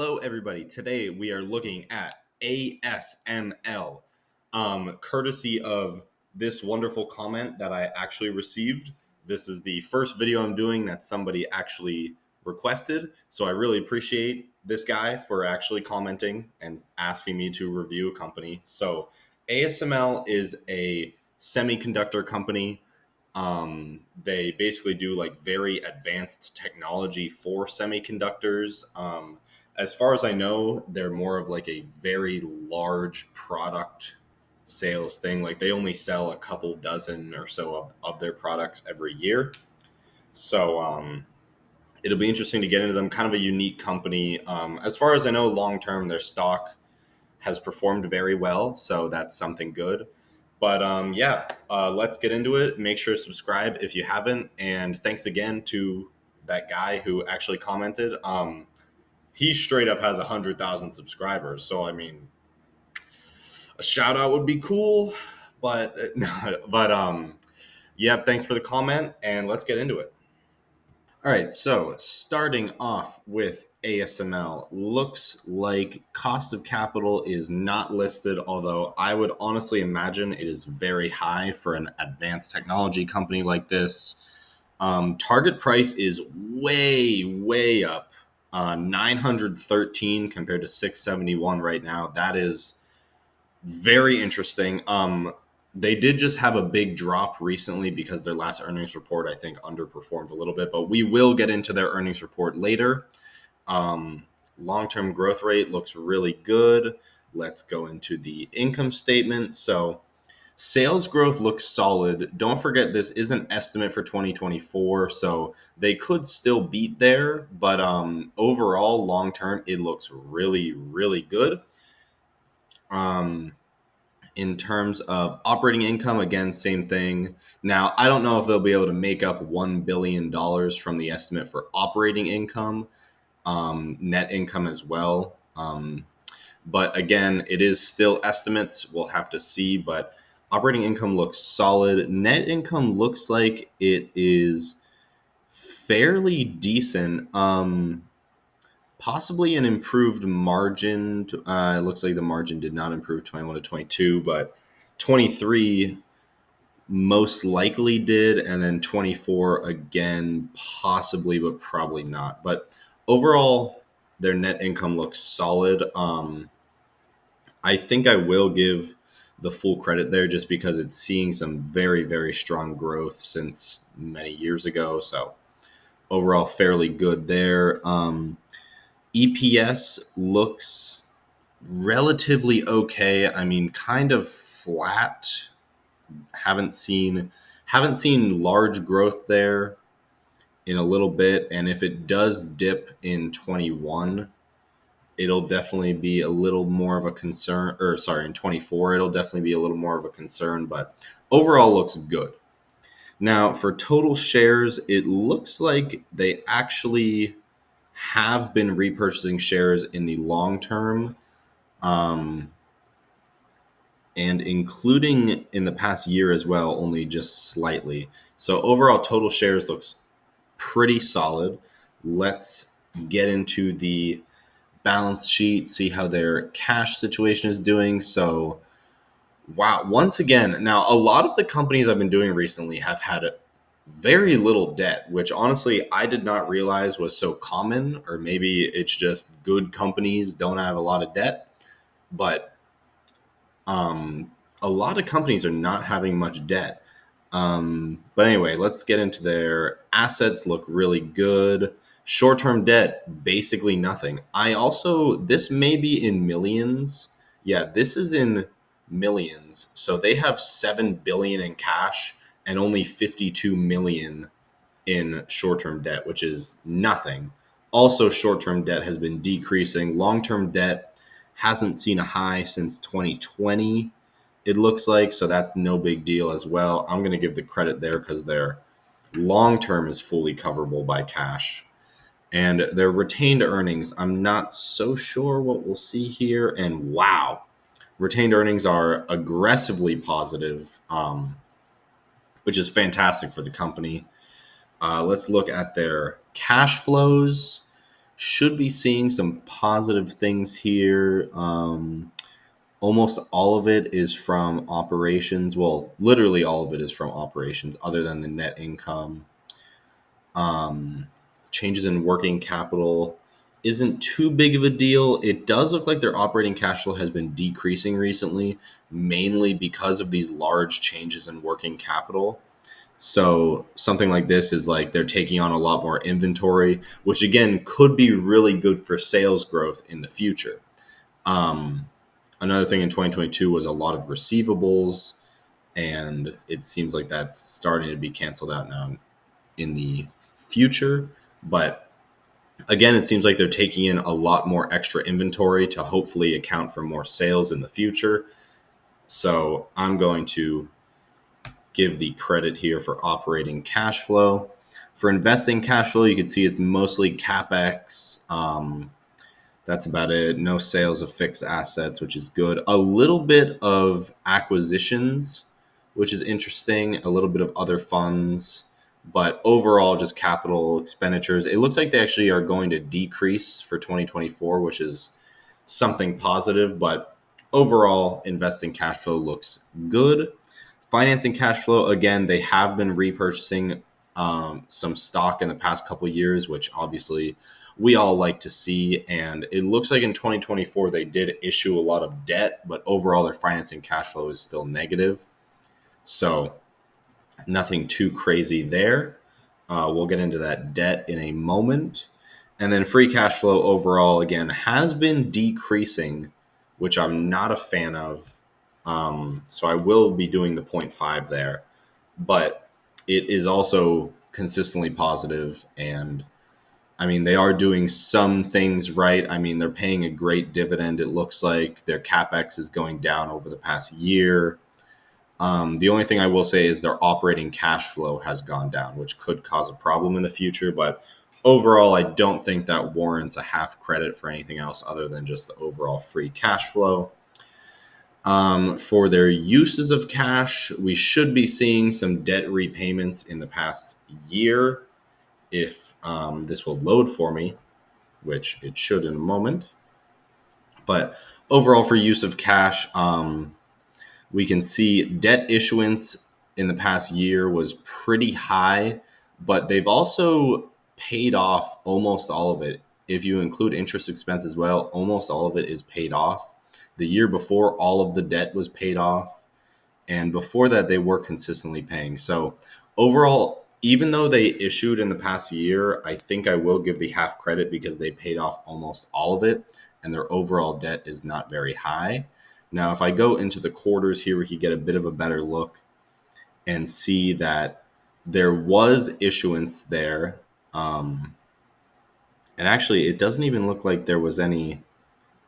Hello, everybody. Today we are looking at ASML, courtesy of this wonderful comment that I actually received. This is the first video I'm doing that somebody actually requested, so I really appreciate this guy for actually commenting and asking me to review a company. So ASML is a semiconductor company. They basically do like very advanced technology for semiconductors. As far as I know, they're more of like a very large product sales thing. Like they only sell a couple dozen or so of their products every year. So it'll be interesting to get into them. Kind of a unique company. As far as I know, long term, their stock has performed very well. So that's something good. But let's get into it. Make sure to subscribe if you haven't. And thanks again to that guy who actually commented. He straight up has 100,000 subscribers. So I mean, a shout out would be cool. But yeah. Thanks for the comment, and let's get into it. All right, so starting off with ASML, looks like cost of capital is not listed, although I would honestly imagine it is very high for an advanced technology company like this. Target price is way up, 913 compared to 671 right now. That is very interesting. They did just have a big drop recently because their last earnings report, I think, underperformed a little bit, but we will get into their earnings report later. Long-term growth rate looks really good. Let's go into the income statement. So sales growth looks solid. Don't forget, this is an estimate for 2024, so they could still beat there, but overall, long-term, it looks really good. In terms of operating income, again, same thing. Now, I don't know if they'll be able to make up $1 billion from the estimate for operating income, net income as well. But again, it is still estimates. We'll have to see. But operating income looks solid. Net income looks like it is fairly decent. Possibly an improved margin. It looks like the margin did not improve 21 to 22, but 23 most likely did, and then 24 again, possibly, but probably not. But overall, their net income looks solid. I think I will give the full credit there just because it's seeing some very strong growth since many years ago. So overall, fairly good there. EPS looks relatively okay. I mean, kind of flat. Haven't seen large growth there in a little bit, and if it does dip in 21, it'll definitely be a little more of a concern. Or sorry, in 24, it'll definitely be a little more of a concern. But overall, looks good. Now, for total shares, it looks like they actually have been repurchasing shares in the long term, and including in the past year as well, only just slightly. So overall, total shares looks pretty solid. Let's get into the balance sheet, see how their cash situation is doing. So, wow, once again, now a lot of the companies I've been doing recently have had very little debt, which honestly I did not realize was so common, or maybe it's just good companies don't have a lot of debt. But a lot of companies are not having much debt. But anyway, let's get into their assets. Look really good. Short-term debt, basically nothing. This may be in millions. Yeah, this is in millions. So they have 7 billion in cash and only 52 million in short-term debt, which is nothing. Also, short-term debt has been decreasing. Long-term debt hasn't seen a high since 2020, it looks like, so that's no big deal as well. I'm going to give the credit there because their long-term is fully coverable by cash. And their retained earnings, I'm not so sure what we'll see here. And wow, retained earnings are aggressively positive, which is fantastic for the company. Let's look at their cash flows. should be seeing some positive things here. Almost all of it is from operations. Well, literally all of it is from operations, other than the net income. Changes in working capital isn't too big of a deal. It does look like their operating cash flow has been decreasing recently, mainly because of these large changes in working capital. So something like this is like they're taking on a lot more inventory, which again could be really good for sales growth in the future. Another thing in 2022 was a lot of receivables, and it seems like that's starting to be canceled out now in the future. But again, it seems like they're taking in a lot more extra inventory to hopefully account for more sales in the future. So I'm going to give the credit here for operating cash flow. For investing cash flow, you can see it's mostly CapEx. That's about it. No sales of fixed assets, which is good. A little bit of acquisitions, which is interesting. A little bit of other funds, but overall, just capital expenditures. It looks like they actually are going to decrease for 2024, which is something positive. But overall, investing cash flow looks good. Financing cash flow, again, they have been repurchasing some stock in the past couple of years, which obviously we all like to see. And it looks like in 2024, they did issue a lot of debt, but overall, their financing cash flow is still negative. So nothing too crazy there. We'll get into that debt in a moment. And then free cash flow overall, again, has been decreasing, which I'm not a fan of. So I will be doing the 0.5 there. But it is also consistently positive. And I mean, they are doing some things right. I mean, they're paying a great dividend. It looks like their CapEx is going down over the past year. The only thing I will say is their operating cash flow has gone down, which could cause a problem in the future. But overall, I don't think that warrants a half credit for anything else other than just the overall free cash flow. For their uses of cash, we should be seeing some debt repayments in the past year if this will load for me, which it should in a moment. But overall, for use of cash, we can see debt issuance in the past year was pretty high, but they've also paid off almost all of it. If you include interest expense as well, almost all of it is paid off. The year before, all of the debt was paid off. And before that, they were consistently paying. So overall, even though they issued in the past year, I think I will give the half credit because they paid off almost all of it, and their overall debt is not very high. Now, if I go into the quarters here, we can get a bit of a better look and see that there was issuance there. And actually, it doesn't even look like there was any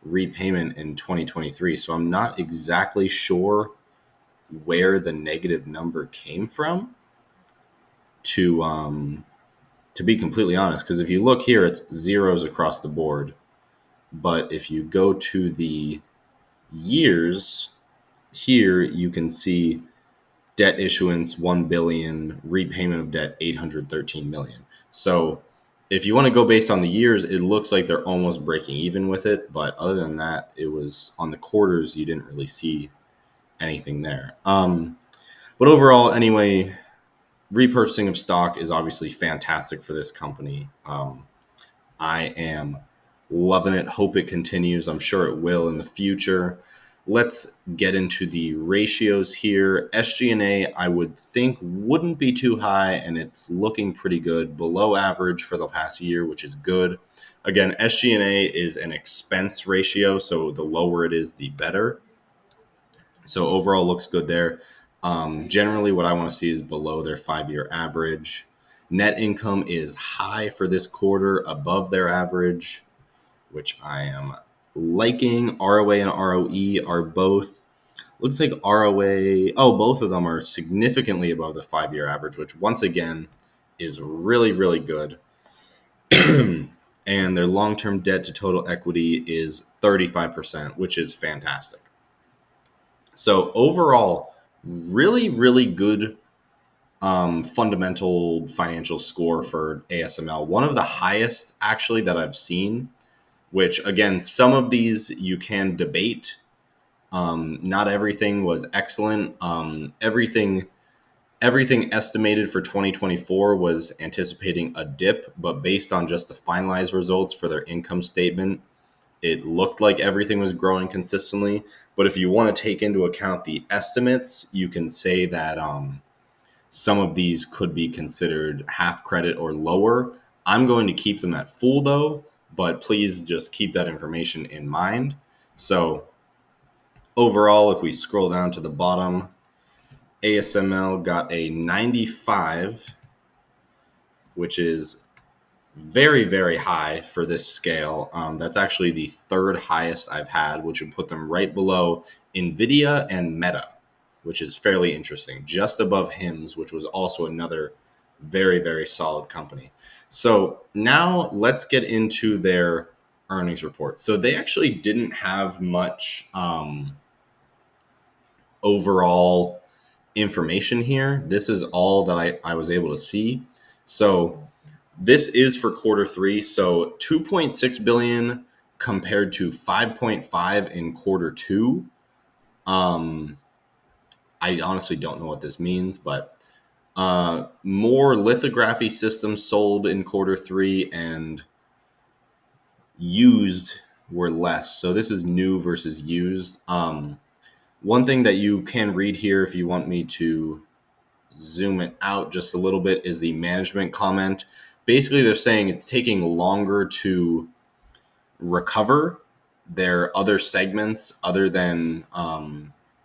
repayment in 2023. So I'm not exactly sure where the negative number came from, to be completely honest, because if you look here, it's zeros across the board. But if you go to the years, here you can see debt issuance 1 billion, repayment of debt 813 million. So if you want to go based on the years, it looks like they're almost breaking even with it. But other than that, it was on the quarters, you didn't really see anything there. But overall, anyway, repurchasing of stock is obviously fantastic for this company. I am loving it. Hope it continues. I'm sure it will in the future. Let's get into the ratios here. SG&A, I would think, wouldn't be too high, and it's looking pretty good. Below average for the past year, which is good. Again, SG&A is an expense ratio, so the lower it is, the better. So overall, looks good there. Generally, what I want to see is below their 5-year average. Net income is high for this quarter, above their average, which I am liking. ROA and ROE are both, looks like ROA, both of them are significantly above the 5-year average, which once again is really, really good. And their long-term debt to total equity is 35%, which is fantastic. So overall, really, really good fundamental financial score for ASML. One of the highest actually that I've seen, which again, some of these you can debate. Not everything was excellent. Everything estimated for 2024 was anticipating a dip, but based on just the finalized results for their income statement, it looked like everything was growing consistently. But if you want to take into account the estimates, you can say that some of these could be considered half credit or lower. I'm going to keep them at full though, but please just keep that information in mind. So overall, if we scroll down to the bottom, ASML got a 95, which is very, very high for this scale. That's actually the third highest I've had, which would put them right below NVIDIA and Meta, which is fairly interesting, just above HIMS, which was also another very, very solid company. So now let's get into their earnings report. So they actually didn't have much overall information here. This is all that I was able to see. So this is for quarter three. So 2.6 billion compared to 5.5 in quarter two. I honestly don't know what this means, but more lithography systems sold in quarter three and used were less. So this is new versus used. One thing that you can read here, if you want me to zoom it out just a little bit, is the management comment. Basically, they're saying it's taking longer to recover their other segments other than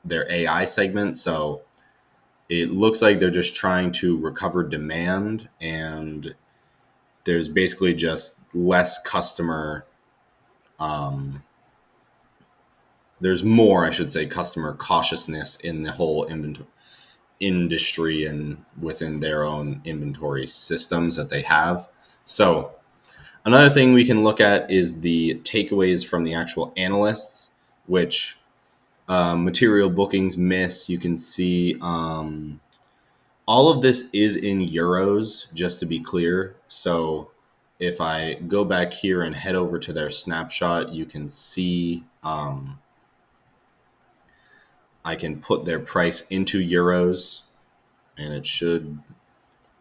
their AI segment. So it looks like they're just trying to recover demand, and there's basically just less customer. There's more, I should say, customer cautiousness in the whole inventory industry and within their own inventory systems that they have. So another thing we can look at is the takeaways from the actual analysts, which material bookings miss. You can see all of this is in euros, just to be clear. So if I go back here and head over to their snapshot, you can see I can put their price into euros, and it should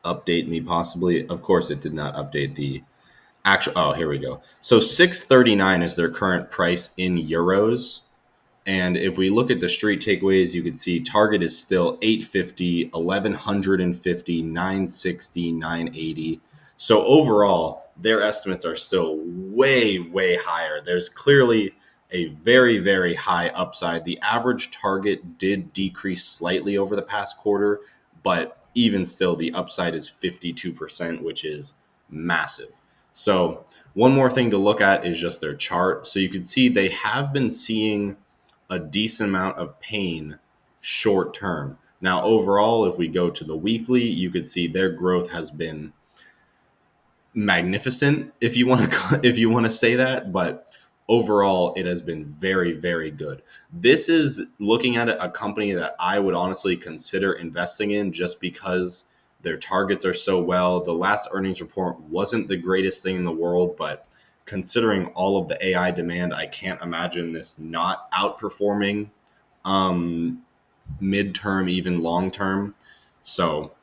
update me possibly. Of course, it did not update the actual. Oh, here we go. So 639 is their current price in euros. And if we look at the street takeaways, you can see target is still 850, 1150, 960, 980. So overall, their estimates are still way, way higher. There's clearly a very, very high upside. The average target did decrease slightly over the past quarter, but even still, the upside is 52%, which is massive. So one more thing to look at is just their chart. So you can see they have been seeing a decent amount of pain short term. Now, overall, if we go to the weekly, you could see their growth has been magnificent, if you want to say that, but overall it has been very, very good. This is looking at a company that I would honestly consider investing in just because their targets are so well. The last earnings report wasn't the greatest thing in the world, but considering all of the AI demand, I can't imagine this not outperforming midterm, even long term. So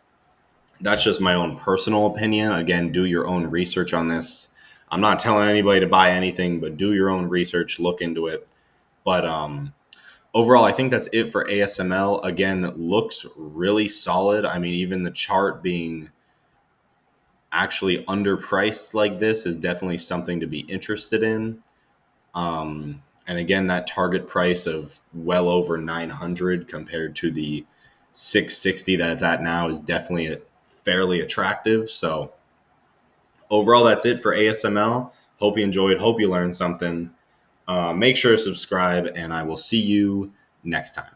that's just my own personal opinion. Again, do your own research on this. I'm not telling anybody to buy anything, but do your own research, look into it. But overall, I think that's it for ASML. Again, looks really solid. I mean, even the chart being actually underpriced like this is definitely something to be interested in. And again, that target price of well over 900 compared to the 660 that it's at now is definitely fairly attractive. So overall, that's it for ASML. Hope you enjoyed. Hope you learned something. Make sure to subscribe, and I will see you next time.